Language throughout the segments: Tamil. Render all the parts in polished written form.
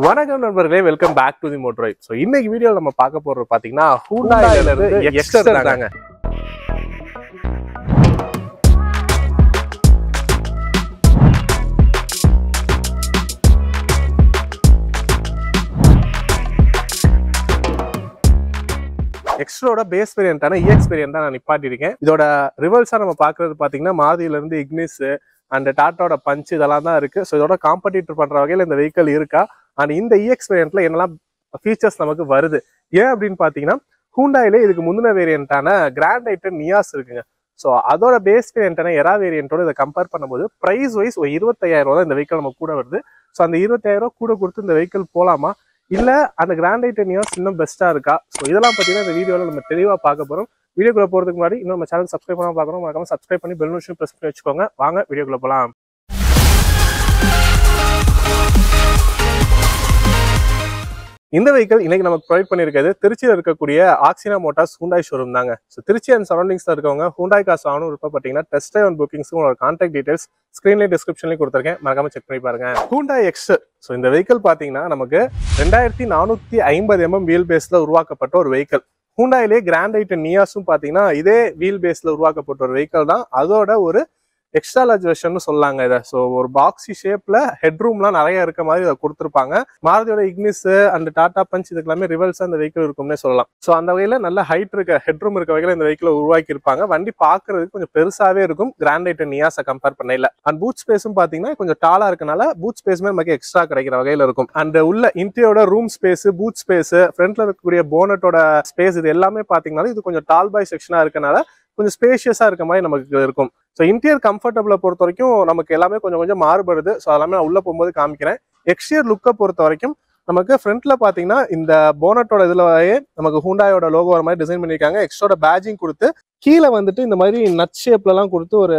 வணக்கம் நண்பர்களே, welcome back to the Motor Vibe. So இன்னைக்கு வீடியோவில் நம்ம பார்க்க போறது பார்த்தீங்கன்னா ஹூண்டாயில இருந்து எக்ஸ்டர் தாங்க. எக்ஸ்ட்ரோட பேஸ் வேரியன்டான இஎக்ஸ் வேரியன்ட் தான் நான் நிப்பாட்டிருக்கேன். இதோட ரிவல்ஸா நம்ம பார்க்கறது பார்த்தீங்கன்னா மாருதியில இருந்து இக்னிஸ் அண்ட் டாட்டாவோட பஞ்ச் இதெல்லாம் தான் இருக்கு. ஸோ இதோட காம்படிட்டர் பண்ற வகையில் இந்த வெஹிக்கிள் இருக்கா, அண்ட் இந்த இஎக்ஸ் வேரியன்ட்ல என்னெல்லாம் ஃபீச்சர்ஸ் நமக்கு வருது ஏன் அப்படின்னு பார்த்தீங்கன்னா, ஹூண்டாயிலே இதுக்கு முந்தின வேரியன்டான கிராண்ட் ஐட்டன் நியாஸ் இருக்குங்க. ஸோ அதோட பேஸ் வேரியன்டான எரா வேரியன்ட்டோட இதை கம்பேர் பண்ணும்போது ப்ரைஸ் வைஸ் ஒரு 25,000 தான் இந்த வெஹிக்கிள் நம்ம கூட வருது. ஸோ அந்த 25,000 கூட கொடுத்து இந்த வெஹிக்கிள் போகலாமா, இல்லை அந்த கிராண்ட் ஐட்டன் நியாஸ் இன்னும் பெஸ்ட்டாக இருக்கா? ஸோ இதெல்லாம் பார்த்தீங்கன்னா இந்த வீடியோவில் நம்ம தெளிவாக பார்க்க போகிறோம். வீடியோக்குள்ள போகிறதுக்கு முன்னாடி இன்னும் நம்ம சேனல் சப்ஸ்கிரைப் பண்ணாமல் பார்க்குறோம், மறக்காம சப்ஸ்கிரைப் பண்ணி பெல் நோட்டிஃபிகேஷன் ப்ரெஸ் பண்ணி வச்சுக்கோங்க. வாங்க வீடியோக்குள்ள போகலாம். இந்த வெஹிக்கிள் இன்னைக்கு நமக்கு ப்ரொவைட் பண்ணியிருக்கிறது திருச்சியில் இருக்கக்கூடிய ஆக்சினா மோட்டார்ஸ் ஹூண்டாய் ஷோரூம் தாங்க. ஸோ திருச்சி அண்ட் சரௌண்டிங்ஸில் இருக்கவங்க ஹூண்டாய் காசு ஆகணும் பார்த்தீங்கன்னா டெஸ்ட் ட்ரைவ் அண்ட் புக்கிங்ஸும் உங்களோட கான்டாக்ட் டீடைல்ஸ் ஸ்க்ரீன்லேயும் டிஸ்கிரிப்ஷன்லையும் கொடுத்துருக்கேன், மறக்காம செக் பண்ணி பாருங்க. Hyundai Exter. ஸோ இந்த வெஹிக்கிள் பார்த்தீங்கன்னா நமக்கு 2450 mm வீல் பேஸில் உருவாக்கப்பட்ட ஒரு வெஹிக்கிள். ஹூண்டாயிலே கிராண்ட் ஐட்டன் நியாஸும் பார்த்தீங்கன்னா இதே வீல் பேஸில் உருவாக்கப்பட்ட ஒரு வெஹிக்கிள் தான். அதோட ஒரு எக்ஸ்ட்ரா லார்ஜ் வெர்ஷன் சொல்லலாங்க இதை. ஸோ ஒரு பாக்ஸி ஷேப்ல ஹெட் ரூம்லாம் நிறைய இருக்க மாதிரி இதை கொடுத்துருப்பாங்க. மாருதியோட இக்னிஸ் அண்ட் டாடா பஞ்ச் இதுக்கெல்லாமே ரிவல்ஸ் அந்த வெஹிக்கிள் இருக்கும்னே சொல்லலாம். ஸோ அந்த வகையில் நல்ல ஹைட் இருக்க ஹெட் ரூம் இருக்க வகையில் இந்த வெஹிக்கிள் உருவாக்கி இருப்பாங்க. வண்டி பார்க்கறதுக்கு கொஞ்சம் பெருசாவே இருக்கும் கிராண்ட் ஐட்டன் நியாஸை கம்பேர் பண்ணல. அண்ட் பூட் ஸ்பேஸும் பார்த்தீங்கன்னா கொஞ்சம் டாலா இருக்கனால பூட் ஸ்பேஸுமே நமக்கு எக்ஸ்ட்ரா கிடைக்கிற வகையில் இருக்கும். அண்ட் உள்ள இன்டீரியோட ரூம் ஸ்பேஸ், பூட் ஸ்பேஸ், ஃப்ரண்ட்ல இருக்கக்கூடிய போனட்டோட ஸ்பேஸ் இது எல்லாமே பார்த்தீங்கன்னா இது கொஞ்சம் டால் பாய் செக்ஷனா இருக்கனால கொஞ்சம் ஸ்பேஷியஸா இருக்க மாதிரி நமக்கு இருக்கும். ஸோ இன்டீரியர் கம்ஃபர்டபுளை பொறுத்த வரைக்கும் நமக்கு எல்லாமே கொஞ்சம் கொஞ்சம் மாறுபடுது. ஸோ எல்லாமே நான் உள்ள போகும்போது காமிக்கிறேன். எக்ஸ்டீரியர் லுக்கை பொறுத்த வரைக்கும் நமக்கு ஃப்ரண்ட்ல பாத்தீங்கன்னா இந்த போனட்டோட இதுலயே நமக்கு ஹூண்டாயோட லோகோ வர மாதிரி டிசைன் பண்ணியிருக்காங்க. எக்ஸ்ட்ரோட பேஜிங் கொடுத்து கீழே வந்துட்டு இந்த மாதிரி நட் ஷேப்ல எல்லாம் கொடுத்து ஒரு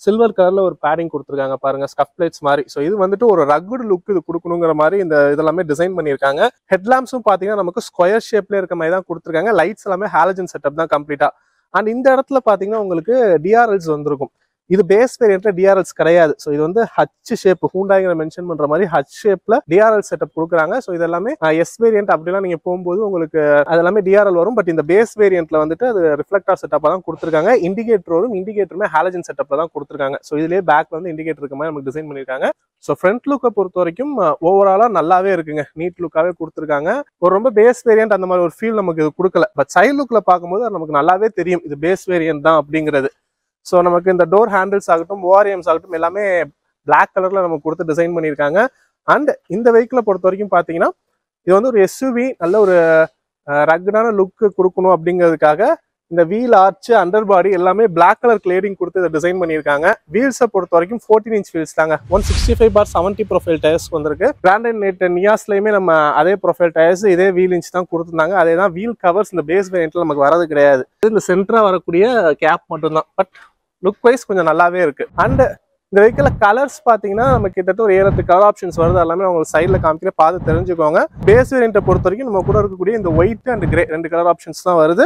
சில்வர் கலர்ல ஒரு பேடிங் கொடுத்துருக்காங்க பாருங்க, ஸ்கஃப் பிளேட்ஸ் மாதிரி. ஸோ இது வந்துட்டு ஒரு ரக்குடு லுக் இது கொடுக்கணுங்கிற மாதிரி இந்த இதெல்லாமே டிசைன் பண்ணியிருக்காங்க. ஹெட்லாம்ப்ஸும் பாத்தீங்கன்னா நமக்கு ஸ்கொயர் ஷேப்ல இருக்க மாதிரி தான் கொடுத்துருக்காங்க. லைட்ஸ் எல்லாமே ஹாலஜன் செட்டப் தான் கம்ப்ளீட்டா. அண்ட் இந்த இடத்துல பாத்தீங்கன்னா உங்களுக்கு டிஆர்எல்ஸ் வந்திருக்கும். இது பேஸ் வேரியன்ட்ல டிஆர்எல்ஸ் கிடையாது. ஸோ இது வந்து ஹச் ஷேப், ஹூண்டாய்ங்கிற மென்ஷன் பண்ற மாதிரி ஹச் ஷேப்ல டிஆர்எல் செட்டப் கொடுக்குறாங்க. ஸோ இது எல்லாமே எஸ் வேரியன்ட் அப்படிலாம் நீங்க போகும்போது உங்களுக்கு அதெல்லாமே டிஆர்எல் வரும். பட் இந்த பேஸ் வேரியன்ட்ல வந்துட்டு அது ரிஃப்ளெக்டார் செட்டப்பா தான் கொடுத்துருக்காங்க. இண்டிகேட்டர் வரும், இண்டிகேட்டருமே ஹாலஜன் செட்டப்ல தான் கொடுத்துருக்காங்க. ஸோ இதுலேயே பேக்ல வந்து இண்டிகேட்டர் இருக்க மாதிரி நமக்கு டிசைன் பண்ணிருக்காங்க. ஸோ ஃப்ரண்ட் லுக்கை பொறுத்த வரைக்கும் ஓவராலா நல்லாவே இருக்குங்க, நீட் லுக்காவே கொடுத்துருக்காங்க. ஒரு ரொம்ப பேஸ் வேரியன்ட் அந்த மாதிரி ஒரு ஃபீல் நமக்கு இது கொடுக்கல. பட் சைட் லுக்ல பார்க்கும்போது அது நமக்கு நல்லாவே தெரியும் இது பேஸ் வேரியன்ட் தான் அப்படிங்கிறது. ஸோ நமக்கு இந்த டோர் ஹேண்டில்ஸ் ஆகட்டும், ஓஆர்எம்ஸ் ஆகட்டும் எல்லாமே பிளாக் கலர்ல நமக்கு கொடுத்து டிசைன் பண்ணியிருக்காங்க. அண்ட் இந்த வெஹிக்கிளை பொறுத்த வரைக்கும் பார்த்தீங்கன்னா இது வந்து ஒரு எஸ்யூவி, நல்ல ஒரு ரக்குடான லுக்கு கொடுக்கணும் அப்படிங்கிறதுக்காக இந்த வீல் ஆர்ச், அண்டர் பாடி எல்லாமே பிளாக் கலர் கிளேடிங் கொடுத்து இதை டிசைன் பண்ணியிருக்காங்க. வீல்ஸை பொறுத்த வரைக்கும் 14 inch வீல்ஸ் தாங்க. 165/70 ப்ரொஃபைல் டயர்ஸ் வந்திருக்கு. கிராண்ட் ஐட்டன் நியாஸ்லயுமே நம்ம அதே ப்ரொஃபைல் டயர்ஸ், இதே வீல் இன்ச் தான் கொடுத்துருந்தாங்க. அதே தான் வீல் கவர்ஸ் இந்த பேஸ் வேரியன்ட்ல நமக்கு வரது கிடையாது. இந்த சென்டரா வரக்கூடிய கேப் மட்டும்தான். பட் லுக் வைஸ் கொஞ்சம் நல்லாவே இருக்கு. அண்ட் இந்த வெஹிக்கிள் கலர்ஸ் பாத்தீங்கன்னா நமக்கு கிட்டத்தட்ட ஒரு 7 கலர் ஆப்ஷன்ஸ் வருது. எல்லாமே உங்களுக்கு சைட்ல காமிக்கிற பார்த்து தெரிஞ்சுக்கோங்க. பேஸ் வேரியன்ட்டை பொறுத்த வரைக்கும் நம்ம கூட இருக்கக்கூடிய இந்த white and grey 2 colour options தான் வருது.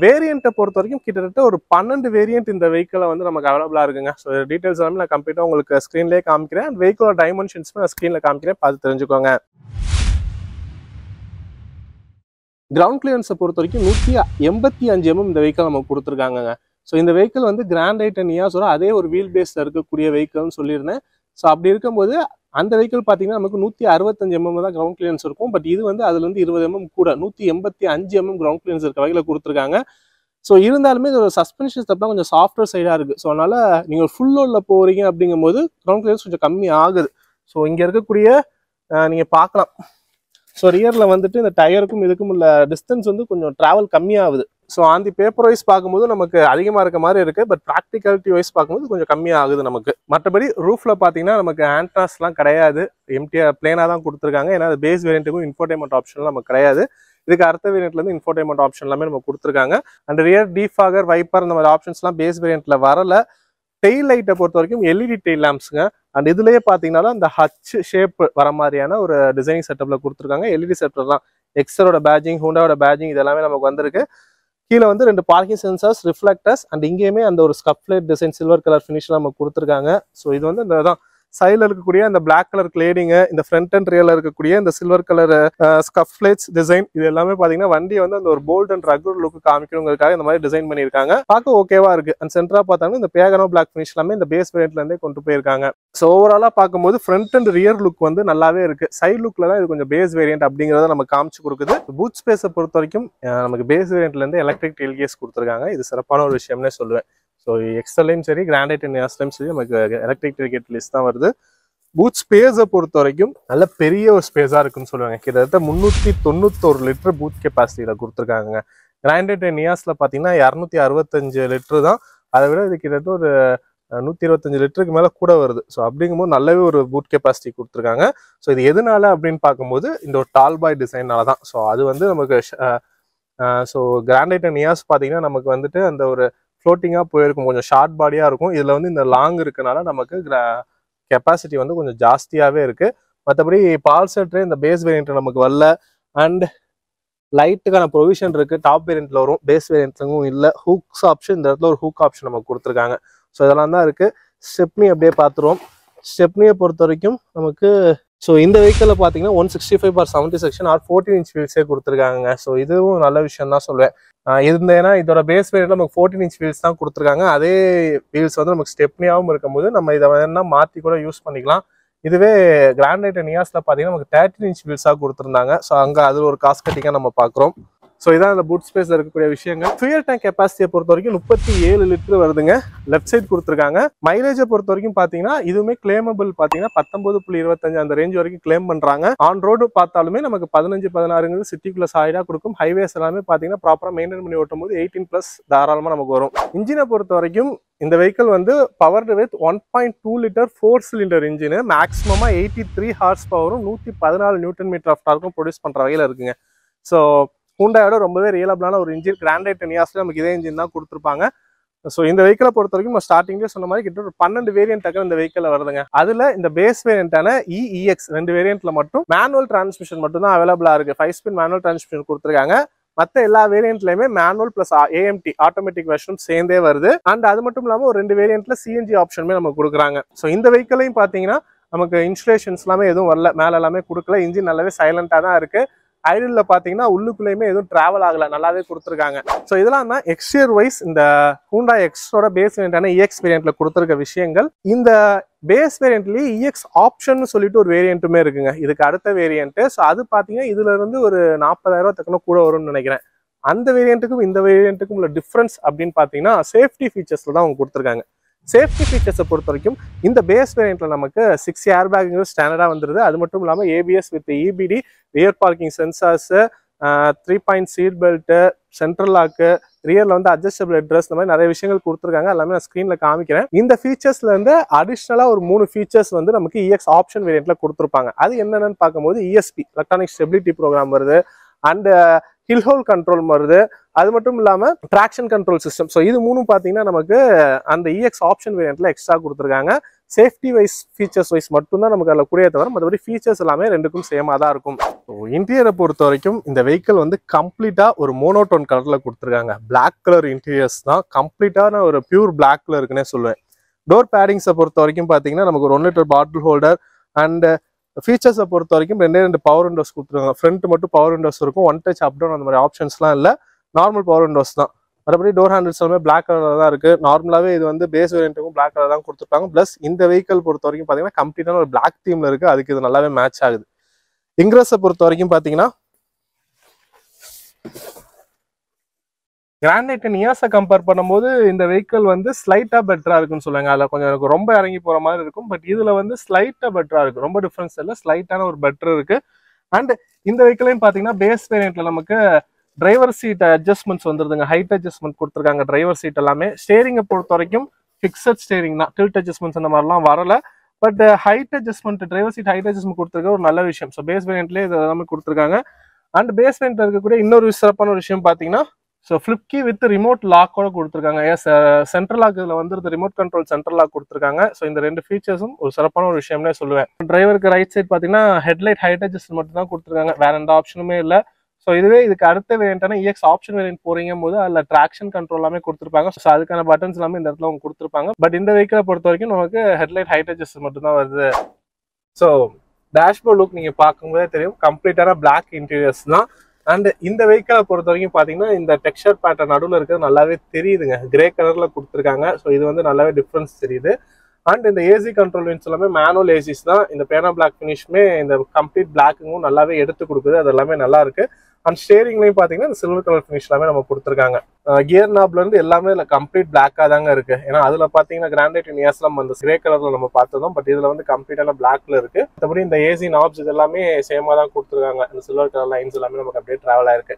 வேரியன்ட்டை பொறுத்த வரைக்கும் கிட்டத்தட்ட ஒரு 12 வேரியன்ட் இந்த வெஹிக்கிளை வந்து நமக்கு அவைலபிளா இருக்குங்க. ஸோ டீடைல்ஸ் எல்லாமே நான் கம்ப்ளீட்டா உங்களுக்கு ஸ்கிரீன்லேயே காமிக்கிறேன். அண்ட் வெஹிக்கிளோட டைமென்ஷன்ஸ் நான் ஸ்கிரீன்ல காமிக்கிறேன், பார்த்து தெரிஞ்சுக்கோங்க. கிரவுண்ட் கிளியரன்ஸை பொறுத்த வரைக்கும் 185 mm இந்த வெஹிக்கிள் நமக்கு கொடுத்துருக்காங்க. ஸோ இந்த வெஹிக்கிள் வந்து கிராண்ட் ஐட்டன் நியாஸோட அதே ஒரு வீல் பேஸ்ல இருக்கக்கூடிய வெஹிக்கிள்னு சொல்லியிருந்தேன். ஸோ அப்படி இருக்கும்போது அந்த வெஹிக்கிள் பார்த்தீங்கன்னா நமக்கு 165 mm தான் கிரவுண்ட் கிளியரன்ஸ் இருக்கும். பட் இது வந்து அதுல இருந்து 20 mm கூட 185 mm கிரவுண்ட் கிளியரன்ஸ் இருக்க வகையில் கொடுத்துருக்காங்க. ஸோ இருந்தாலுமே இதோட சஸ்பென்ஷன் ஸ்டெப்லாம் கொஞ்சம் சாஃப்ட்வேர் சைடாக இருக்கு. ஸோ அதனால நீங்கள் ஃபுல் லோட்ல போறீங்க அப்படிங்கும்போது கிரவுண்ட் கிளியரன்ஸ் கொஞ்சம் கம்மி ஆகுது. ஸோ இங்க இருக்கக்கூடிய நீங்க பார்க்கலாம். ஸோ ரியரில் வந்துட்டு இந்த டயருக்கும் இதுக்கும் உள்ள டிஸ்டன்ஸ் வந்து கொஞ்சம் ட்ராவல் கம்மியாகுது. ஸோ அந்த பேப்பர் வைஸ் பார்க்கும்போது நமக்கு அதிகமாக இருக்க மாதிரி இருக்கு. பட் ப்ராக்டிகாலிட்டி வைஸ் பார்க்கும்போது கொஞ்சம் கம்மியாகுது நமக்கு. மற்றபடி ரூஃப்ல பார்த்தீங்கன்னா நமக்கு ஆண்டனாஸ்லாம் கிடையாது, எம்டிஆர் பிளேனாக தான் கொடுத்துருக்காங்க. ஏன்னா அது பேஸ் வேரியன்ட்டுக்கும் இன்ஃபோர்டைன்மெண்ட் ஆப்ஷன்லாம் நமக்கு கிடையாது. இதுக்கு அடுத்த வேரியன்ட்ல இருந்து இன்ஃபோர்டைன்மெண்ட் ஆப்ஷன் எல்லாமே நம்ம கொடுத்துருக்காங்க. அண்ட் ரியர் டீஃபாகர், வைப்பர் இந்த மாதிரி ஆப்ஷன்ஸ்லாம் பேஸ் வேரியன்ட்ல வரல. டெயில் லைட்டை பொறுத்த வரைக்கும் எல்இடி டெயில் லேம்ப்ஸுங்க. அண்ட் இதுலயே பாத்தீங்கன்னா அந்த ஹச் ஷேப் வர மாதிரியான ஒரு டிசைனிங் செட்டப்ல கொடுத்துருக்காங்க. எல்இடி செட்டப் தான். எக்ஸரோட பேஜிங், ஹூண்டாவோட பேஜிங் இதெல்லாமே நமக்கு வந்திருக்கு. கீழே வந்து 2 பார்க்கிங் சென்சார்ஸ், ரிஃப்ளெக்டர்ஸ் அண்ட் இங்கேயுமே அந்த ஒரு ஸ்கப் லைட் டிசைன் சில்வர் கலர் ஃபினிஷ்ல நமக்கு கொடுத்துருக்காங்க. ஸோ இது வந்து இந்த சைடில் இருக்கக்கூடிய அந்த பிளாக் கலர் கிளேடிங்கு, இந்த ஃப்ரண்ட் அண்ட் ரியர்ல இருக்கக்கூடிய இந்த silver colour scuff plates design, இது எல்லாமே பாத்தீங்கன்னா வண்டியை வந்து அந்த ஒரு போல்ட் அண்ட் ரகுட் லுக் காமிக்கணுங்கிறதுக்காக இந்த மாதிரி டிசைன் பண்ணியிருக்காங்க. பார்க்க ஓகேவா இருக்கு. அண்ட் சென்டரா பார்த்தாங்கன்னா இந்த பேகனோ பிளாக் ஃபினிஷ் எல்லாமே இந்த பேஸ் வேரியன்ட்ல இருந்தே கொண்டு போயிருக்காங்க. ஸோ ஓவராலா பார்க்கும்போது ஃப்ரண்ட் அண்ட் ரியர் லுக் வந்து நல்லாவே இருக்கு. சைட் லுக்ல தான் இது கொஞ்சம் பேஸ் வேரியன்ட் அப்படிங்கிறத நம்ம காமிச்சு கொடுக்குது. பூட் ஸ்பேஸை பொறுத்த வரைக்கும் நமக்கு பேஸ் வேரியன்ட்ல இருந்து எலக்ட்ரிக் டெயில் கேஸ் கொடுத்துருக்காங்க. இது சிறப்பான ஒரு விஷயம்னே சொல்லுவேன். ஸோ எக்ஸ்எல்லையும் சரி, கிராண்ட் ஐட்டன் நியாஸ்லையும் சரி நமக்கு எலக்ட்ரிக் டெயில் கேட் லிஸ்ட் தான் வருது. பூட் ஸ்பேஸை பொறுத்த வரைக்கும் நல்ல பெரிய ஒரு ஸ்பேஸா இருக்குன்னு சொல்லுவாங்க. கிட்டத்தட்ட 391 லிட்டர் பூட் கெப்பாசிட்டியில கொடுத்துருக்காங்க. கிராண்ட் ஐட்டன் நியாஸ்ல பாத்தீங்கன்னா 265 லிட்டர் தான். அதை விட இது கிட்டத்தட்ட ஒரு 125 லிட்டருக்கு மேல கூட வருது. ஸோ அப்படிங்கும்போது நல்லாவே ஒரு பூட் கெப்பாசிட்டி கொடுத்துருக்காங்க. ஸோ இது எதனால அப்படின்னு பார்க்கும்போது இந்த ஒரு டால் பாய் டிசைனால தான். ஸோ அது வந்து நமக்கு ஸோ கிராண்ட் ஐட்டன் நியாஸ் பார்த்தீங்கன்னா நமக்கு வந்துட்டு அந்த ஒரு ஃப்ளோட்டிங்காக போயிருக்கும், கொஞ்சம் ஷார்ட் பாடியாக இருக்கும். இதில் வந்து இந்த லாங் இருக்கனால நமக்கு கெப்பாசிட்டி வந்து கொஞ்சம் ஜாஸ்தியாகவே இருக்கு. மற்றபடி பால்செட்ரு இந்த பேஸ் வேரியன்ட் நமக்கு வரல. அண்ட் லைட்டுக்கான ப்ரொவிஷன் இருக்கு. டாப் வேரியன்ட்ல வரும், பேஸ் வேரியன்ட்லவும் இல்லை. ஹூக்ஸ் ஆப்ஷன், இந்த இடத்துல ஒரு ஹூக் ஆப்ஷன் நமக்கு கொடுத்துருக்காங்க. ஸோ இதெல்லாம் தான் இருக்கு. ஸ்டெப்னி அப்படியே பார்த்துருவோம். ஸ்டெப்னியை பொறுத்த வரைக்கும் நமக்கு ஸோ இந்த வெஹிக்கிளில் பார்த்தீங்கன்னா 165/70 செக்ஷன் ஆர் 14 இன்ச் வீல்ஸே கொடுத்துருக்காங்க. ஸோ இதுவும் நல்ல விஷயம் தான் சொல்லுவேன். ஏன்னா இதோட பேஸ் வேரியன்ட்ல நமக்கு 14 இன்ச் வீல்ஸ் தான் கொடுத்துருக்காங்க. அதே வீல்ஸ் வந்து நமக்கு ஸ்டெப்னியாகவும் இருக்கும்போது நம்ம இதை வேணா மாற்றி கூட யூஸ் பண்ணிக்கலாம். இதுவே கிராண்ட் ஐட்டன் நியாஸ்ல பார்த்தீங்கன்னா நமக்கு 13 இன்ச் வீல்ஸாக கொடுத்துருந்தாங்க. ஸோ அங்கே அதில் ஒரு காஸ்ட் கட்டிங்காக நம்ம பார்க்குறோம். ஸோ இதான் அந்த பூட் ஸ்பேஸ்ல இருக்கக்கூடிய விஷயங்கள். ஃபியூயல் டேங்க் கெப்பாசிட்டியை பொறுத்த வரைக்கும் 37 லிட்டர் வருதுங்க. லெஃப்ட் சைட் கொடுத்துருக்காங்க. மைலேஜை பொறுத்த வரைக்கும் பார்த்தீங்கன்னா இதுவுமே கிளைமபிள் பார்த்தீங்கன்னா 19.25 அந்த ரேஞ்ச் வரைக்கும் கிளைம் பண்றாங்க. ஆன் ரோடு பார்த்தாலுமே நமக்கு 15-16 சிட்டிக்குள்ள சாலிடா கொடுக்கும். ஹைவேஸ் எல்லாமே பார்த்தீங்கன்னா ப்ராப்பரா மெயின்டைன் பண்ணி ஓட்டும் போது 18+ தாராளமா நமக்கு வரும். இன்ஜினை பொறுத்த வரைக்கும் இந்த வெஹிக்கிள் வந்து powered with 1.2 litre 4 cylinder engine, மேக்ஸிமமா 83 ஹார்ஸ் பவரும் 114 நியூட்டன் மீட்டர் ஆஃப் டார்க்கும் ப்ரொடியூஸ் பண்ற வகையில இருக்குங்க. ஸோ ஹூண்டாயோட ரொம்பவே ரியலபிளான ஒரு இன்ஜின். கிராண்ட் ஐட்டன் நியாஸ்ல நமக்கு இதே இன்ஜின் தான் கொடுத்துருப்பாங்க. ஸோ இந்த வெஹிக்கிளை பொறுத்த வரைக்கும் நம்ம ஸ்டார்டிங்லேயே சொன்ன மாதிரி கிட்ட ஒரு 12 வேரியன்ட் இந்த வெஹிக்கிள் வருதுங்க. அதுல இந்த பேஸ் வேரியன்டான EX 2 வேரியன்ட்ல மட்டும் மேனுவல் டிரான்ஸ்மிஷன் மட்டும் தான் அவைலபிளா இருக்கு. 5 ஸ்பீட் மேனுவல் டிரான்ஸ்மிஷன் கொடுத்துருக்காங்க. மற்ற எல்லா வேரியன்ட்லயுமே மேனுவல் பிளஸ் AMT ஆட்டோமேட்டிக் வெர்ஷனும் சேர்ந்தே வருது. அண்ட் அது மட்டும் இல்லாமல் ஒரு 2 வேரியன்ட்ல CNG ஆப்ஷனுமே நமக்கு கொடுக்குறாங்க. ஸோ இந்த வெஹிக்கிளையும் பார்த்தீங்கன்னா நமக்கு இன்சுலேஷன்ஸ் எல்லாமே எதுவும் வரல, மேல எல்லாமே கொடுக்கல. இன்ஜின் நல்லாவே சைலண்டா தான் இருக்கு. ஐடில் பார்த்தீங்கன்னா உள்ளுக்குள்ளேயுமே எதுவும் டிராவல் ஆகல, நல்லாவே கொடுத்துருக்காங்க. ஸோ இதெல்லாம் தான் எக்ஸ்டியர் வைஸ் இந்த ஹூண்டா எக்ஸோட பேஸ் வேரியன்டான EX வேரியன்ட்ல கொடுத்துருக்க விஷயங்கள். இந்த பேஸ் வேரியன்ட்லயே EX ஆப்ஷன் சொல்லிட்டு ஒரு வேரியன்ட்டுமே இருக்குங்க. இதுக்கு அடுத்த வேரியன்ட். ஸோ அது பார்த்தீங்கன்னா இதுல இருந்து ஒரு 40,000 தக்கன கூட வரும்னு நினைக்கிறேன். அந்த வேரியன்ட்டுக்கும் இந்த வேரியன்ட்டுக்கும் உள்ள டிஃபரன்ஸ் அப்படின்னு பார்த்தீங்கன்னா சேஃப்டி ஃபீச்சர்ஸ்ல தான் அவங்க கொடுத்துருக்காங்க. சேஃப்டி ஃபீச்சர்ஸை பொறுத்த வரைக்கும் இந்த பேஸ் வேரியன்ட்ல நமக்கு 6 ஏர் பேக்குங்கிறது ஸ்டாண்டர்டா வந்துருது. அது மட்டும் இல்லாமல் ABS with EBD, rear parking sensors, 3-point seat belt, central lock, ரியர்ல வந்து அட்ஜஸ்டபிள் ஹெட்ரஸ், இந்த மாதிரி நிறைய விஷயங்கள் கொடுத்துருக்காங்க. எல்லாமே நான் ஸ்க்ரீன்ல காமிக்கிறேன். இந்த ஃபீச்சர்ஸ்ல இருந்து அடிஷ்னலா ஒரு 3 ஃபீச்சர்ஸ் வந்து நமக்கு EX ஆப்ஷன் வேரியன்ட்ல கொடுத்துருப்பாங்க. அது என்னென்னு பார்க்கும்போது ESP எலக்ட்ரானிக் ஸ்டெபிலிட்டி ப்ரோக்ராம் வருது. அண்ட் ஹில் ஹோல் கண்ட்ரோல் வருது. அது மட்டும் இல்லாமல் ட்ராக்ஷன் கண்ட்ரோல் சிஸ்டம். ஸோ இது மூணும் பார்த்தீங்கன்னா நமக்கு அந்த EX ஆப்ஷன் வேரியன்ட்ல எக்ஸ்ட்ரா கொடுத்துருக்காங்க. சேஃப்டி வைஸ் ஃபீச்சர்ஸ் வைஸ் மட்டும்தான் நமக்கு அதில் கூடிய தவிர மற்றபடி ஃபீச்சர்ஸ் எல்லாமே ரெண்டுக்கும் சேமாக தான் இருக்கும். ஸோ இன்டீரியரை பொறுத்த வரைக்கும் இந்த வெஹிக்கிள் வந்து கம்ப்ளீட்டா ஒரு மோனோடோன் கலர்ல கொடுத்துருக்காங்க. பிளாக் கலர் இன்டீரியர்ஸ் தான், கம்ப்ளீட்டான ஒரு பியூர் பிளாக்ல இருக்குன்னே சொல்லுவேன். டோர் பேடிங்ஸை பொறுத்த வரைக்கும் பார்த்தீங்கன்னா நமக்கு ஒரு 1 லிட்டர் பாட்டில் ஹோல்டர். அண்ட் ஃபீச்சர்ஸை பொறுத்த வரைக்கும் 2 பவர் விண்டோஸ் கொடுத்துருக்காங்க. ஃப்ரண்ட் மட்டும் பவர் விண்டோஸ் இருக்கும். 1 டச் அப் டவுன் அந்த மாதிரி ஆப்ஷன்ஸ்லாம் இல்லை. நார்மல் பவர் விண்டோஸ் தான். மறுபடி டோர் ஹேண்டில்ஸ் எல்லாமே பிளாக் கலர் தான் இருக்கு. நார்மலாவே இது வந்து பேஸ் வேரியன்ட்டுக்கும் பிளாக் கலர் தான் கொடுத்துருப்பாங்க. பிளஸ் இந்த வெஹிக்கிள் பொறுத்த வரைக்கும் பார்த்தீங்கன்னா கம்ப்ளீட்டான ஒரு பிளாக் தீம்ல இருக்கு. அதுக்கு இது நல்லாவே மேட்ச் ஆகுது. இங்கிரஸை பொறுத்த வரைக்கும் பார்த்தீங்கன்னா கிராண்ட் ஐட்டன் நியாஸை கம்பேர் பண்ணும்போது இந்த வெஹிக்கிள் வந்து ஸ்லைட்டா பெட்டரா இருக்குன்னு சொல்லுவாங்க. அதில் கொஞ்சம் எனக்கு ரொம்ப இறங்கி போற மாதிரி இருக்கும். பட் இதுல வந்து ஸ்லைட்டா பெட்டரா இருக்கு. ரொம்ப டிஃபரன்ஸ் இல்லை, ஸ்லைட்டான ஒரு பெட்டர் இருக்கு. அண்ட் இந்த வெஹிக்கிளையும் பார்த்தீங்கன்னா பேஸ் வேரியன்ட்ல நமக்கு டிரைவர் சீட் அட்ஜஸ்ட்மெண்ட்ஸ் வந்துருதுங்க. ஹைட் அட்ஜஸ்ட்மெண்ட் கொடுத்துருக்காங்க டிரைவர் சீட் எல்லாமே. ஸ்டேரிங்கை பொறுத்த வரைக்கும் ஃபிக்ஸட் ஸ்டேரிங் தான், டில்ட் அட்ஜஸ்ட்மெண்ட்ஸ் அந்த மாதிரிலாம் வரல. But height adjustment, driver seat height adjustment கொடுத்துருக்க ஒரு நல்ல விஷயம். ஸோ பேஸ் வேரியன்ட்லேயே இது எல்லாமே கொடுத்துருக்காங்க. அண்ட் பேஸ் வேரியன்ட்ல இருக்கக்கூடிய இன்னொரு சிறப்பான ஒரு விஷயம் பார்த்தீங்கன்னா so flip key with remote லாக்கோட கொடுத்துருக்காங்க. சென்ட்ரல் லாக் இதில் வந்து ரிமோட் கண்ட்ரோல் சென்ட்ரல் லாக் கொடுத்துருக்காங்க. ஸோ இந்த 2 ஃபீச்சர்ஸும் ஒரு சிறப்பான ஒரு விஷயம்னே சொல்லுவேன். டிரைவருக்கு ரைட் சைட் பார்த்தீங்கன்னா ஹெட்லைட் ஹைட் அட்ஜஸ்ட் மட்டும் தான் கொடுத்துருக்காங்க, வேற எந்த ஆப்ஷனுமே இல்லை. ஸோ இதுவே இதுக்கு அடுத்த வேரியன்ட்டான EX ஆப்ஷன் வேரியன்ட் போறீங்க போது அதில் ட்ராக்ஷன் கண்ட்ரோல் எல்லாமே கொடுத்துருப்பாங்க. ஸோ அதுக்கான பட்டன்ஸ் எல்லாமே இந்த இடத்துல அவங்க கொடுத்துருப்பாங்க. பட் இந்த வெஹிக்கிளை பொறுத்த வரைக்கும் நமக்கு ஹெட்லைட் ஹைட் அட்ஜஸ்ட் மட்டும் தான் வருது. ஸோ டேஷ்போர்ட் லுக் நீங்கள் பார்க்கும்போதே தெரியும், கம்ப்ளீட்டான பிளாக் இன்டீரியர்ஸ் தான். அண்ட் இந்த வெஹிக்கிளை பொறுத்த வரைக்கும் பார்த்தீங்கன்னா இந்த டெக்ஸ்சர் பேட்டர்ன் நடுவில் இருக்கிறது நல்லாவே தெரியுதுங்க, கிரே கலரில் கொடுத்துருக்காங்க. ஸோ இது வந்து நல்லாவே டிஃப்ரென்ஸ் தெரியுது. அண்ட் இந்த ஏசி கண்ட்ரோல் வின்ஸ் எல்லாமே மேனுவல் ஏசிஸ் தான். இந்த பேனா பிளாக் ஃபினிஷ்மே இந்த கம்ப்ளீட் பிளாக்குங்கும் நல்லாவே எடுத்து கொடுக்குது, அது எல்லாமே நல்லா இருக்கு. அண்ட் ஸ்டேரிங்லையும் பார்த்தீங்கன்னா இந்த சில்வர் கலர் ஃபினிஷ் எல்லாமே நம்ம கொடுத்துருக்காங்க. கியர் நாப்ல இருந்து எல்லாமே இதில் கம்ப்ளீட் பிளாக்காக தாங்க இருக்கு. ஏன்னா அதில் பார்த்தீங்கன்னா கிராண்டைட் நியாஸ்லாம் அந்த கிரே கலர்ல நம்ம பார்த்ததும், பட் இதில் வந்து கம்ப்ளீட்டான பிளாக்ல இருக்கு. மற்றபடி இந்த ஏசி நாப்ஸ் இது எல்லாமே சேமாக தான் கொடுத்துருக்காங்க. இந்த சில்வர் கலர் லைன்ஸ் எல்லாமே நமக்கு அப்படியே டிராவல் ஆயிருக்கு.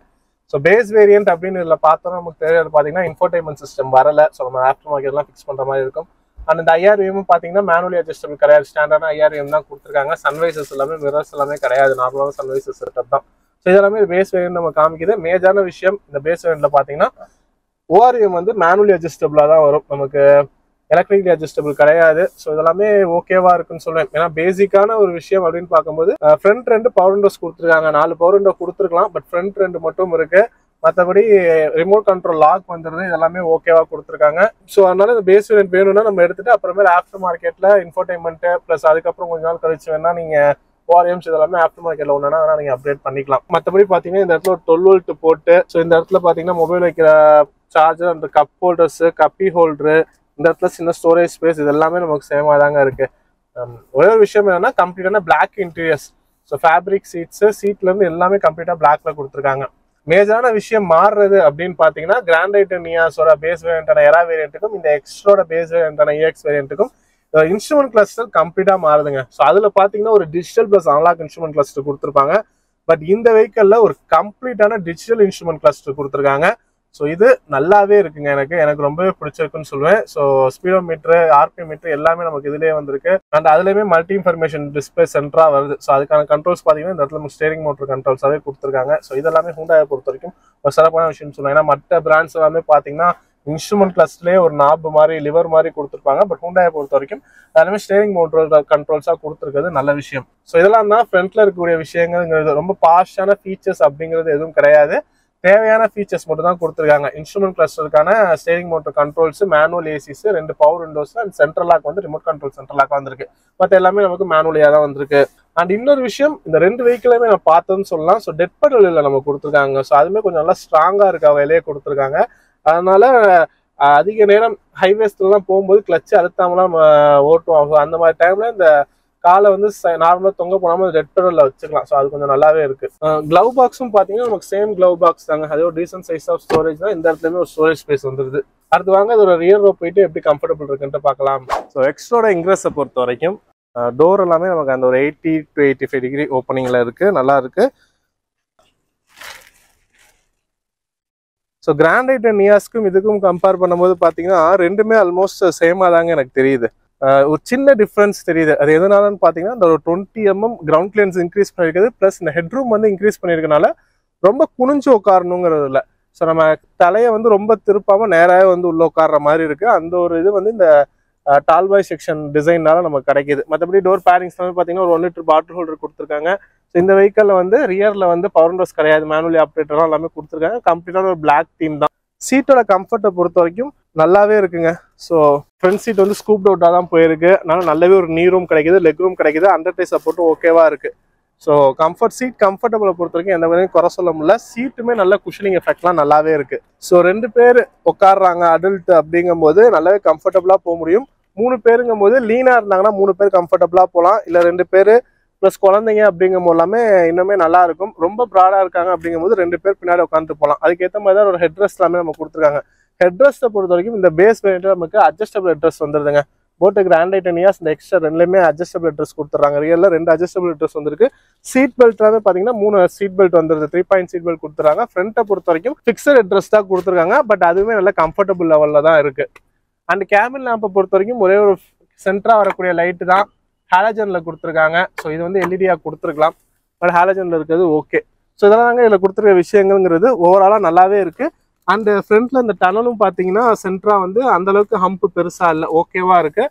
ஸோ பேஸ் வேரியன்ட் அப்படின்னு இதில் பார்த்தோம்னா நமக்கு தெரியாது பார்த்தீங்கன்னா இன்ஃபோர்டைன்மெண்ட் சிஸ்டம் வரல. ஸோ நம்ம ஆஃப்டர் மார்க்கெட்லாம் ஃபிக்ஸ் பண்ணுற மாதிரி இருக்கும். அண்ட் இந்த IRVM பார்த்தீங்கன்னா மேனுவலி அட்ஜஸ்டபிள் கிடையாது, ஸ்டாண்டர்டான IRVM தான் கொடுத்துருக்காங்க. சன்வைசஸ் எல்லாமே மிரர்ஸ் எல்லாமே கிடையாது, நார்மலான சன்வைசஸ் செட்டப் தான். ஸோ இதெல்லாமே பேஸ் வேரியன்ட் நம்ம காமிக்குது. மேஜரான விஷயம் இந்த பேஸ் வேரியன்ட்ல பார்த்தீங்கன்னா ORVM வந்து மேனுவலி அட்ஜஸ்டபிளாக தான் வரும், நமக்கு எலக்ட்ரிக்கலி அட்ஜஸ்டபிள் கிடையாது. ஸோ இதெல்லாமே ஓகேவா இருக்குன்னு சொல்லுவேன். ஏன்னா பேசிக்கான ஒரு விஷயம் அப்படின்னு பார்க்கும்போது ஃப்ரண்ட் 2 பவர் விண்டோஸ் கொடுத்துருக்காங்க. 4 பவர் விண்டோ கொடுத்துருக்கலாம், பட் ஃப்ரண்ட் 2 மட்டும் இருக்கு. மற்றபடி ரிமோட் கண்ட்ரோல் லாக் வந்துடுது, இதெல்லாமே ஓகேவா கொடுத்துருக்காங்க. ஸோ அதனால இந்த பேஸ் வேரியன்ட் வேணும்னா நம்ம எடுத்துட்டு அப்புறமேல ஆஃப்டர் மார்க்கெட்ல இன்ஃபோர்டைன்மெண்ட் பிளஸ் அதுக்கப்புறம் கொஞ்ச நாள் கழிச்சு வேணா நீங்க ORMs இதெல்லாமே ஆஃப்டர் மார்க்கெட்ல ஒன்றுனா நீங்க அப்டேட் பண்ணிக்கலாம். மற்றபடி பாத்தீங்கன்னா இந்த இடத்துல ஒரு 12 வோல்ட் போட்டு, ஸோ இந்த இடத்துல பாத்தீங்கன்னா மொபைல் வைக்கிற சார்ஜர், அந்த கப் ஹோல்டர்ஸ், கப்பி ஹோல்டரு, இந்த இடத்துல சின்ன ஸ்டோரேஜ் ஸ்பேஸ், இது எல்லாமே நமக்கு சேமா தாங்க இருக்கு. ஒரே ஒரு விஷயம் என்னன்னா கம்ப்ளீட்டான பிளாக் இன்டீரியர்ஸ். ஸோ ஃபேப்ரிக் சீட்ல இருந்து எல்லாமே கம்ப்ளீட்டா பிளாக்ல கொடுத்துருக்காங்க. மேஜரான விஷயம் மாறுறது அப்படின்னு பாத்தீங்கன்னா கிராண்டைட் நியாஸோட பேஸ் வேரியன்டான எரா வேரியன்ட்டுக்கும் இந்த எக்ஸ்ட்ரோட பேஸ் வேரியன்டான EX வேரியன்ட்டுக்கும் இன்ஸ்ட்ருமெண்ட் கிளஸ்டர் கம்ப்ளீட்டா மாறுதுங்க. ஸோ அதுல பாத்தீங்கன்னா ஒரு digital plus analogue instrument cluster கொடுத்துருப்பாங்க. பட் இந்த வெஹிக்கல்ல ஒரு கம்ப்ளீட்டான டிஜிட்டல் இன்ஸ்ட்ருமெண்ட் கிளஸ்டர் கொடுத்துருக்காங்க. ஸோ இது நல்லாவே இருக்குங்க, எனக்கு ரொம்பவே பிடிச்சிருக்குன்னு சொல்லுவேன். ஸோ ஸ்பீடோமீட்டர், RPM மீட்டர் எல்லாமே நமக்கு இதுலேயே வந்திருக்கு. அண்ட் அதுலேயுமே மல்டி இன்ஃபர்மேஷன் டிஸ்பிளே சென்டரா வருது. ஸோ அதுக்கான கண்ட்ரோல்ஸ் பார்த்தீங்கன்னா இந்த இடத்துல ஸ்டேரிங் மோட்டர் கண்ட்ரோல்ஸாவே கொடுத்துருக்காங்க. ஸோ இதெல்லாமே ஹூண்டாயை பொறுத்த வரைக்கும் ஒரு சிறப்பான விஷயம் சொல்லுவேன். ஏன்னா மற்ற பிராண்ட்ஸ் எல்லாமே பார்த்தீங்கன்னா இன்ஸ்ட்ருமெண்ட் கிளஸ்ட்லேயே ஒரு நாப் மாதிரி லிவர் மாதிரி கொடுத்துருப்பாங்க. பட் ஹூண்டாயை பொறுத்த வரைக்கும் எல்லாமே ஸ்டேரிங் மோட்டர் கண்ட்ரோல்ஸாக கொடுத்துருக்கிறது நல்ல விஷயம். ஸோ இதெல்லாம் தான் ஃப்ரண்ட்ல இருக்கக்கூடிய விஷயங்கள்ங்கிறது. ரொம்ப பாஸ்டான ஃபீச்சர்ஸ் அப்படிங்கிறது எதுவும் கிடையாது, தேவையான ஃபீச்சர்ஸ் மட்டும் தான் கொடுத்துருக்காங்க. இன்ஸ்ட்ருமெண்ட் கிளஸ்டருக்கான steering motor controls, manual ACs, 2 power windows and central lock வந்து ரிமோட் கண்ட்ரோல் சென்ட்ரல் லாக் வந்திருக்கு. மற்ற எல்லாமே நமக்கு மேனுவலியா தான் வந்திருக்கு. அண்ட் இன்னொரு விஷயம், இந்த 2 வெஹிக்கிளுமே நான் பார்த்ததுன்னு சொல்லலாம். ஸோ டெட் பெடல் நம்ம கொடுத்துருக்காங்க. ஸோ அதுமே கொஞ்சம் நல்லா ஸ்ட்ராங்கா இருக்க வகையிலேயே கொடுத்துருக்காங்க. அதனால அதிக நேரம் ஹைவேஸ்லாம் போகும்போது கிளச்சு அழுத்தாமலாம் ஓட்டுவோம். அந்த மாதிரி டைம்ல இந்த காலை வந்து நார்மலா தொங்க போனாம ரெட் பெடல்ல வச்சுக்கலாம். ஸோ அது கொஞ்சம் நல்லாவே இருக்கு. கிளவ் பாக்ஸும் பாத்தீங்கன்னா நமக்கு சேம் கிளவ் பாக்ஸ் தாங்க, அதே ஒரு டீசன்ட் சைஸ் ஆஃப் ஸ்டோரேஜ் தான். இந்த இடத்துலயுமே ஒரு ஸ்டோரேஜ் ஸ்பேஸ் வந்துருது. அடுத்து வாங்க அதோட ரியர் ரோ போயிட்டு எப்படி கம்ஃபர்டபுள் இருக்குன்ட்டு பார்க்கலாம். ஸோ எக்ஸ்ட்ரோட இன்க்ரெஸை பொறுத்த வரைக்கும் டோர் எல்லாமே நமக்கு அந்த ஒரு 80 to 85 டிகிரி ஓப்பனிங்ல இருக்கு, நல்லா இருக்கு. ஸோ கிராண்டைட் அண்ட் நியாஸ்க்கும் இதுக்கும் கம்பேர் பண்ணும்போது பார்த்தீங்கன்னா ரெண்டுமே ஆல்மோஸ்ட் சேமாக தாங்க எனக்கு தெரியுது. ஒரு சின்ன டிஃப்ரென்ஸ் தெரியுது. அது எதனாலன்னு பார்த்தீங்கன்னா இந்த ஒரு 20 mm கிரவுண்ட் கிளியரன்ஸ் இன்க்ரீஸ் பண்ணியிருக்குது, ப்ளஸ் இந்த ஹெட்ரூம் வந்து இன்க்ரீஸ் பண்ணியிருக்கனால ரொம்ப குனிஞ்சு உட்காரணுங்கிறது இல்லை. ஸோ நம்ம தலையை வந்து ரொம்ப திருப்பாமல் நேராக வந்து உள்ள உட்கார்ற மாதிரி இருக்கு. அந்த ஒரு இது வந்து இந்த டால்பாய் செக்ஷன் டிசைன்னால நமக்கு கிடைக்குது. மற்றபடி டோர் பேரிங்ஸ் எல்லாமே பார்த்தீங்கன்னா ஒரு 1 லிட்டர் பாட்டில் ஹோல்டர் கொடுத்துருக்காங்க. ஸோ இந்த வெஹிக்கல்ல வந்து ரியர்ல வந்து பவர் விண்டோஸ் கிடையாது, மேனுவலி ஆப்ரேட்டர்லாம் எல்லாமே கொடுத்துருக்காங்க. கம்ப்ளீட்டான ஒரு பிளாக் தீம் தான். சீட்டோட கம்ஃபர்ட்டை பொறுத்த வரைக்கும் நல்லாவே இருக்குங்க. ஸோ ஃப்ரண்ட் சீட் வந்து ஸ்கூப்ட் அவுட்டாக தான் போயிருக்கு. அதனால நல்லாவே ஒரு நீ ரூம் கிடைக்குது, லெக் ரூம் கிடைக்குது, அண்டர் டை சப்போர்ட்டும் ஓகேவா இருக்கு. ஸோ கம்ஃபர்டபுளை பொறுத்த வரைக்கும் எந்த வரையும் குறை சொல்ல முடியல. சீட்டுமே நல்ல குஷனிங் எஃபெக்ட்லாம் நல்லாவே இருக்கு. ஸோ 2 பேர் உட்காடுறாங்க அடல்ட் அப்படிங்கும் போது நல்லாவே கம்ஃபர்டபுளாக போக முடியும். 3 பேருங்கும் போது லீனா இருந்தாங்கன்னா 3 பேர் கம்ஃபர்டபுளா போகலாம். இல்லை 2 பேர் ப்ளஸ் குழந்தைங்க அப்படிங்கும் போது எல்லாமே இன்னுமே நல்லா இருக்கும். ரொம்ப ப்ராடா இருக்காங்க அப்படிங்கும் போது 2 பேர் பின்னாடி உட்காந்துட்டு போகலாம். அதுக்கேற்ற மாதிரி தான் ஒரு ஹெட்ரெஸ்ட் எல்லாமே நம்ம கொடுத்துருக்காங்க. ஹெட்ரெஸ்ட்டை பொறுத்த வரைக்கும் இந்த பேஸ் வேரியன்ட் நமக்கு அட்ஜஸ்டபிள் ஹெட்ரெஸ்ட் வந்துருதுங்க. போட்டு கிராண்டைட் நியாஸ் இந்த எக்ஸ்ட்ரா 2லையுமே அட்ஜஸ்டபிள் ஹெட்ரெஸ்ட் கொடுத்துறாங்க. ரியல்ல 2 அட்ஜஸ்டபிள் ஹெட்ரெஸ்ட் வந்திருக்கு. சீட் பெல்ட் எல்லாமே பாத்தீங்கன்னா 3 சீட் பெல்ட் வந்துருது. 3 பாயிண்ட் சீட் பெல்ட் கொடுத்துறாங்க. ஃப்ரண்ட்டை பொறுத்த வரைக்கும் ஃபிக்ஸட் ஹெட்ரெஸ்ட் தான் கொடுத்துருக்காங்க. பட் அதுவுமே நல்ல கம்ஃபர்டபுள் லெவல்ல தான் இருக்கு. அண்ட் கேபின் லேம்பை பொறுத்த வரைக்கும் ஒரே ஒரு சென்டரா வரக்கூடிய லைட்டு தான் ஹாலஜன்ல கொடுத்துருக்காங்க. ஸோ இது வந்து எல்இடியா கொடுத்துருக்கலாம், பட் ஹாலஜன்ல இருக்கிறது ஓகே. ஸோ இதெல்லாம் தாங்க இதில் கொடுத்துருக்க விஷயங்கள்ங்கிறது ஓவராலாக நல்லாவே இருக்கு. அண்ட் ஃப்ரண்ட்ல இந்த டனலும் பார்த்தீங்கன்னா சென்டரா வந்து அந்த அளவுக்கு ஹம்ப் பெருசா இல்லை, ஓகேவா இருக்கு.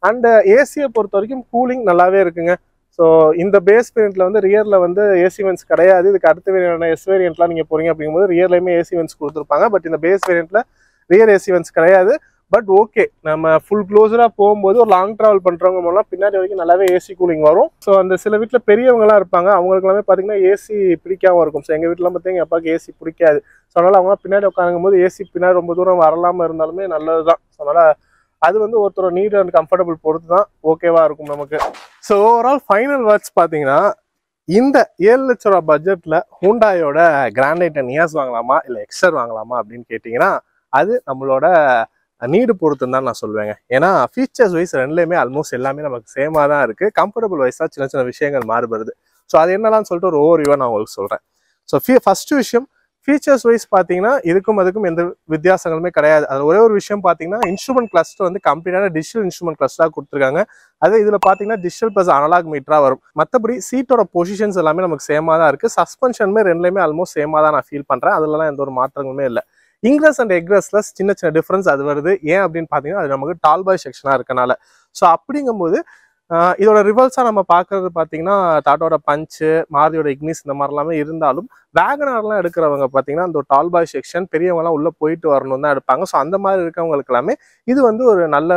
அண்ட் ஏசியை பொறுத்த வரைக்கும் கூலிங் நல்லாவே இருக்குங்க. ஸோ இந்த பேஸ் வேரியண்ட்ல வந்து ரியரில் வந்து ஏசி வென்ட்ஸ் கிடையாது. இதுக்கு அடுத்த வேரியன்ட் எஸ் வேரியண்ட்லாம் நீங்கள் போறீங்க அப்படிங்கும்போது ரியர்லையுமே ஏசி வென்ட்ஸ் கொடுத்துருப்பாங்க. பட் இந்த பேஸ் வேரியண்ட்ல ரியர் ஏசி வென்ட்ஸ் கிடையாது. பட் ஓகே, நம்ம ஃபுல் க்ளோஸராக போகும்போது ஒரு லாங் ட்ராவல் பண்ணுறவங்க மூலம் பின்னாடி வரைக்கும் நல்லாவே ஏசி கூலிங் வரும். ஸோ அந்த சில வீட்டில் பெரியவங்களாம் இருப்பாங்க, அவங்களுக்கு எல்லாமே பார்த்தீங்கன்னா ஏசி பிடிக்காம இருக்கும். ஸோ எங்கள் வீட்டில் பார்த்தீங்கன்னா எங்கள் அப்பாவுக்கு ஏசி பிடிக்காது. ஸோ அதனால் அவங்க பின்னாடி உட்காருங்கும் போது ஏசி பின்னாடி ரொம்ப தூரம் வரலாமல் இருந்தாலுமே நல்லது தான். ஸோ அதனால் அது வந்து ஒருத்தரோட நீட் அண்ட் கம்ஃபர்டபுள் பொறுத்து தான் ஓகேவா இருக்கும் நமக்கு. ஸோ ஓவரால் ஃபைனல் வேர்ட்ஸ் பார்த்தீங்கன்னா, இந்த 7 லட்ச ரூபா பட்ஜெட்டில் ஹூண்டாயோட கிராண்ட் ஐ 10 இயர்ஸ் வாங்கலாமா இல்லை எக்ஸ்டர் வாங்கலாமா அப்படின்னு கேட்டிங்கன்னா, அது நம்மளோட நீடு பொறுத்துன்னு தான் நான் சொல்லுவேங்க. ஏன்னா ஃபீச்சர்ஸ் வைஸ் ரெண்டுலேயுமே ஆல்மோஸ்ட் எல்லாமே நமக்கு சேமாக தான் இருக்குது. கம்ஃபர்டபுள் வைஸாக சின்ன சின்ன விஷயங்கள் மாறுபடுது. ஸோ அது என்னலான்னு சொல்லிட்டு ஒரு ஓவர்வியூவாக நான் உங்களுக்கு சொல்கிறேன். ஸோ ஃபஸ்ட்டு விஷயம், ஃபீச்சர்ஸ் வைஸ் பார்த்தீங்கன்னா இதுக்கும் அதுக்கும் எந்த வித்தியாசங்களுமே கிடையாது. அது ஒரே ஒரு விஷயம் பார்த்தீங்கன்னா, இன்ஸ்ட்ருமெண்ட் கிளஸ்டர் வந்து கம்ப்ளீட்டான டிஜிட்டல் இன்ஸ்ட்ருமெண்ட் கிளஸ்டராக கொடுத்துருக்காங்க. அதே இதில் பார்த்தீங்கன்னா டிஜிட்டல் ப்ளஸ் அனலாக் மீட்டராக வரும். மற்றபடி சீட்டோட பொசிஷன்ஸ் எல்லாமே நமக்கு சேமாக தான் இருக்குது. சஸ்பென்ஷனுமே ரெண்டுலேயுமே ஆல்மோஸ்ட் சேமாக தான் நான் ஃபீல் பண்ணுறேன். அதுலலாம் எந்த ஒரு மாற்றங்களுமே இல்லை. இங்கிரஸ் அண்ட் எக்ரஸ்ல சின்ன சின்ன டிஃபரன்ஸ் அது வருது. ஏன் அப்படின்னு பார்த்தீங்கன்னா, அது நமக்கு டால் பாய் செக்ஷனாக இருக்கனால. ஸோ அப்படிங்கும்போது இதோட ரிவல்ஸாக நம்ம பார்க்கறது பார்த்தீங்கன்னா, டாட்டாவோட பஞ்சு, மாருதியோட இக்னிஸ் இந்த மாதிரிலாமே இருந்தாலும், வேகனார்லாம் எடுக்கிறவங்க பார்த்தீங்கன்னா அந்த ஒரு டால் பாய் செக்ஷன் பெரியவங்கலாம் உள்ளே போயிட்டு வரணும் தான் எடுப்பாங்க. ஸோ அந்த மாதிரி இருக்கவங்களுக்கு எல்லாமே இது வந்து ஒரு நல்ல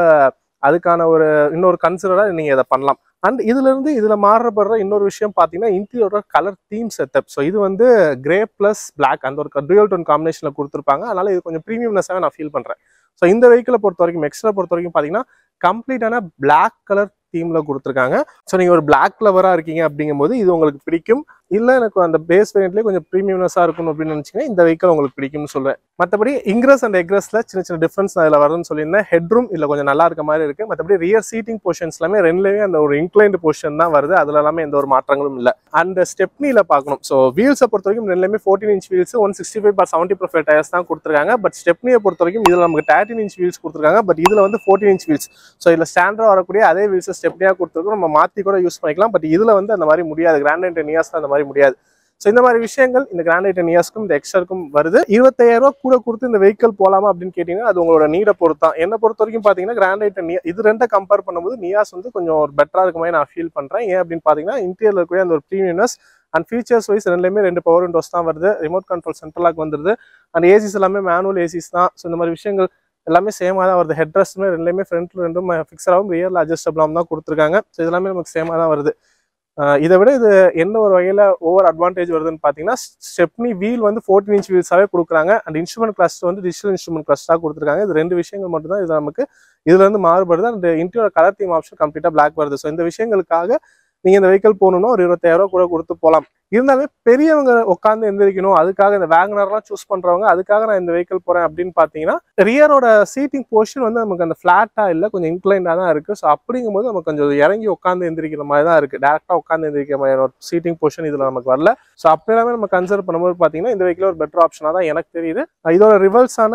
அதுக்கான ஒரு இன்னொரு கன்சிடராக நீங்கள் இதை பண்ணலாம். அண்ட் இதுலேருந்து இதில் மாறுபடுற இன்னொரு விஷயம் பார்த்தீங்கன்னா, இன்டீரியரோட கலர் தீம் செட்டப். ஸோ இது வந்து கிரே ப்ளஸ் பிளாக் அந்த ஒரு டுயல் டோன் காம்பினேஷனில் கொடுத்துருப்பாங்க. அதனால இது கொஞ்சம் ப்ரீமியம்னஸாக நான் ஃபீல் பண்ணுறேன். ஸோ இந்த வெஹிக்கிளை பொறுத்த வரைக்கும், எக்ஸ்ட்ரா பொறுத்த வரைக்கும் பார்த்தீங்கன்னா கம்ப்ளீட்டான பிளாக் கலர் தீமில் கொடுத்துருக்காங்க. ஸோ நீங்கள் ஒரு பிளாக் லவராக இருக்கீங்க அப்படிங்கும்போது இது உங்களுக்கு பிடிக்கும். இல்லை எனக்கு அந்த பேஸ் வேரியண்ட்லேயே கொஞ்சம் ப்ரீமியம்னஸாக இருக்கணும் அப்படின்னு நினச்சிங்கன்னா இந்த வெஹிக்கிள் உங்களுக்கு பிடிக்கும்னு சொல்லுவேன். மற்றபடி இங்கிரஸ் அண்ட் எக்ரஸில் சின்ன சின்ன டிஃப்ரென்ஸ் அதில் வருதுன்னு சொல்லியிருந்தேன். ஹெட்ரூம் இல்லை கொஞ்சம் நல்லா இருக்க மாதிரி இருக்குது. மற்றபடி ரியர் சீட்டிங் போர்ஷன்ஸ் எல்லாமே ரெண்டுலேயுமே அந்த ஒரு இன்க்ளைன்டு போர்ஷன் தான் வருது. அதில் எல்லாமே எந்த ஒரு மாற்றங்களும் இல்லை. அண்ட் ஸ்டெப்னியில் பார்க்கணும். ஸோ வீல்ஸை பொறுத்த வரைக்கும் ரெண்டுலேயுமே 14 inch வீல்ஸ் 165/70 ப்ரொஃபைல் டயர்ஸ் தான் கொடுத்துருக்காங்க. பட் ஸ்டெப்னியை பொறுத்த வரைக்கும் இதில் நமக்கு 13 inch வீல்ஸ் கொடுத்துருக்காங்க. பட் இதில் வந்து 14 inch வீல்ஸ். ஸோ இதில் ஸ்டாண்டர்டாக வரக்கூடிய அதே வீல்ஸை ஸ்டெப்னியாக கொடுத்துருக்கோம். நம்ம மாற்றி கூட யூஸ் பண்ணிக்கலாம். பட் இதில் வந்து அந்த மாதிரி முடியாது. கிராண்ட் ஐ 10 இயர்ஸ் அந்த மாதிரி முடியாது. ஸோ இந்த மாதிரி விஷயங்கள் இந்த கிராண்ட் ஐ 10 இயர்ஸ்க்கும் இந்த எக்ஸ்டருக்கும் வருது. 25,000 ரூபா கூட கொடுத்து இந்த வெஹிக்கிள் போகலாமா அப்படின்னு கேட்டிங்கன்னா, அது உங்களோட நீடை பொறுத்து தான். என்னை பொறுத்த வரைக்கும் பார்த்தீங்கன்னா கிராண்ட் ஐ 10 இது ரெண்டை கம்பேர் பண்ணும்போது நியாஸ் வந்து கொஞ்சம் ஒரு பெட்டராக இருக்க மாதிரி நான் ஃபீல் பண்ணுறேன். ஏன் அப்படின்னு பார்த்தீங்கன்னா, இன்டீரியரில் இருக்கக்கூடிய அந்த ஒரு ப்ரீமியம்னஸ் அண்ட் ஃபீச்சர்ஸ் வைஸ் ரெண்டுலேயுமே 2 பவர் விண்டோஸ் தான் வருது. ரிமோட் கண்ட்ரோல் சென்ட்ரலாக் வந்துருது. அண்ட் ஏசிஸ் எல்லாமே மேனுவல் ஏசிஸ் தான். ஸோ இந்த மாதிரி விஷயங்கள் எல்லாமே சேமாக தான் வருது. ஹெட் ரெஸ்ட்டுமே ரெண்டுலேயுமே ஃப்ரண்ட்ல ரெண்டும் ஃபிக்ஸடாகவும் ரியரில் அட்ஜஸ்டபிளாகவும் தான் கொடுத்துருக்காங்க. ஸோ இதெல்லாமே நமக்கு சேமாக தான் வருது. இதை விட இது என்ன ஒரு வகையில் ஓவர் அட்வான்டேஜ் வருதுன்னு பார்த்தீங்கன்னா, ஸ்டெப்னி வீல் வந்து 14 inch வீல்ஸாகவே கொடுக்குறாங்க. அண்ட் இன்ஸ்ட்ருமெண்ட் கிளஸ்டர் வந்து டிஜிட்டல் இன்ஸ்ட்ருமெண்ட் கிளஸ்டராக கொடுத்துருக்காங்க. இது 2 விஷயங்கள் மட்டும் தான் இது நமக்கு இதுல இருந்து மாறுபடுது. And interior colour theme option கம்ப்ளீட்டாக பிளாக் வருது. ஸோ இந்த விஷயங்களுக்காக நீங்கள் இந்த வெஹிக்கிள் போகணுன்னா ஒரு 25,000 ரூபா கூட கொடுத்து போகலாம். இருந்தாலுமே பெரியவங்க உட்காந்து எந்திரிக்கணும், அதுக்காக இந்த வேகனர்லாம் சூஸ் பண்ணுறவங்க அதுக்காக நான் இந்த வெஹிக்கிள் போகிறேன் அப்படின்னு பார்த்தீங்கன்னா, ரியரோட சீட்டிங் போர்ஷன் வந்து நமக்கு அந்த ஃப்ளாட்டாக இல்லை, கொஞ்சம் இன்க்ளைண்டாக தான் இருக்குது. ஸோ அப்படிங்கும்போது நமக்கு கொஞ்சம் இறங்கி உட்காந்து எந்திரிக்கிற மாதிரி தான் இருக்குது. டேரெக்டாக உட்காந்து எந்திரிக்கிற மாதிரியான ஒரு சீட்டிங் போர்ஷன் இதில் நமக்கு வரல. ஸோ அப்போ எல்லாமே நம்ம கன்சிடர் பண்ணும்போது பார்த்தீங்கன்னா இந்த வெஹிக்கிள் ஒரு பெட்டர் ஆப்ஷனாக தான் எனக்கு தெரியுது. இதோட ரிவல்ஸான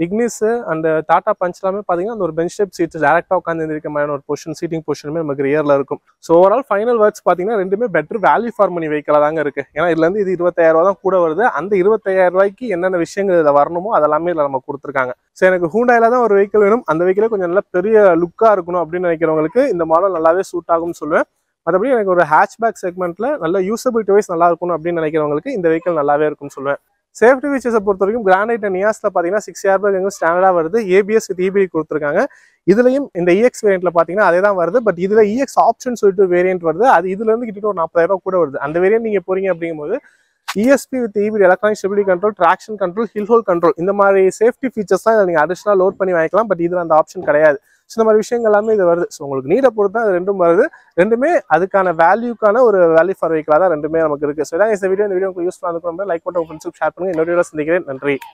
இக்னிஸ் அண்ட் டாடா பஞ்ச் எல்லாமே பார்த்தீங்கன்னா அந்த ஒரு பெஞ்ச் டைப் சீட்ஸ் டேரெக்டாக உட்காந்து எந்திரிக்க மாதிரியான ஒரு பொசிஷன் சீட்டிங் பொசிஷனுமே நமக்கு ரியரில் இருக்கும். ஸோ ஓவரால் ஃபைனல் வேர்ட்ஸ் பார்த்தீங்கன்னா ரெண்டுமே பெட்டர் வேல்யூ ஃபார் மணி வெஹிக்கிளாக தாங்க இருக்குது. ஏன்னா இதுலேருந்து இது 25,000 ரூபா தான் கூட வருது. அந்த 25,000 ரூபாய்க்கு என்னென்ன விஷயங்கள் இதில் வரணுமோ அதெல்லாமே இதில் நம்ம கொடுத்துருக்காங்க. ஸோ எனக்கு ஹூண்டாயில் தான் ஒரு வெஹிக்கிள் வேணும், அந்த வெஹிக்கிளே கொஞ்சம் நல்லா பெரிய லுக்காக இருக்கணும் அப்படின்னு நினைக்கிறவங்களுக்கு இந்த மாடல் நல்லாவே சூட் ஆகும்னு சொல்லுவேன். மற்றபடி எனக்கு ஒரு ஹேட்ச்பேக் செக்மெண்ட்ல நல்ல யூசபிலிட்டி வைஸ் நல்லா இருக்கணும் அப்படின்னு நினைக்கிறவங்களுக்கு இந்த வெஹிக்கிள் நல்லாவே இருக்கும்னு சொல்லுவேன். சேஃப்டி ஃபீச்சர்ஸை பொறுத்த வரைக்கும் கிராண்ட் ஐ 10 இயர்ஸ்ல பார்த்தீங்கன்னா 6 ஏர்பேக் ஸ்டாண்டர்டாக வருது. ஏபிஎஸ் வித் இபிடி கொடுத்துருக்காங்க. இதுலையும் இந்த இஎக்ஸ் வேரியண்ட்ல பார்த்தீங்கன்னா அதே தான் வருது. பட் இதில் இஎக்ஸ் ஆப்ஷன் சொல்லிட்டு வேரியன்ட் வருது. அது இதுலேருந்து கிட்ட ஒரு 40,000 ரூபா கூட வருது. அந்த வேரியன்ட் நீங்கள் போறீங்க அப்படிங்கும்போது ESP with EBD electronic stability control, traction control, hill hold control இந்த மாதிரி சேஃப்டி ஃபீச்சர்ஸ் தான் நீங்கள் அடிஷனலாக லோட் பண்ணி வாங்கிக்கலாம். பட் இதில் அந்த ஆப்ஷன் கிடையாது. ஸோ இந்த மாதிரி விஷயங்கள் எல்லாமே இது வருது. ஸோ உங்களுக்கு நீடை பொறுத்து தான் இது ரெண்டும் வருது. ரெண்டுமே அதுக்கான வேல்யூக்கான ஒரு வேல்யூ ஃபார் வெஹிக்கிளாக தான் ரெண்டுமே நமக்கு இருக்குது. ஸோ இதான் இந்த வீடியோ உங்களுக்கு யூஸ்ஃபுல்லாக இருக்கும். லைக் பண்ணுங்க, ஃப்ரெண்ட்ஸுக்கு ஷேர் பண்ணுங்க. இன்னொரு வீடியோ சந்திக்கிறேன். நன்றி.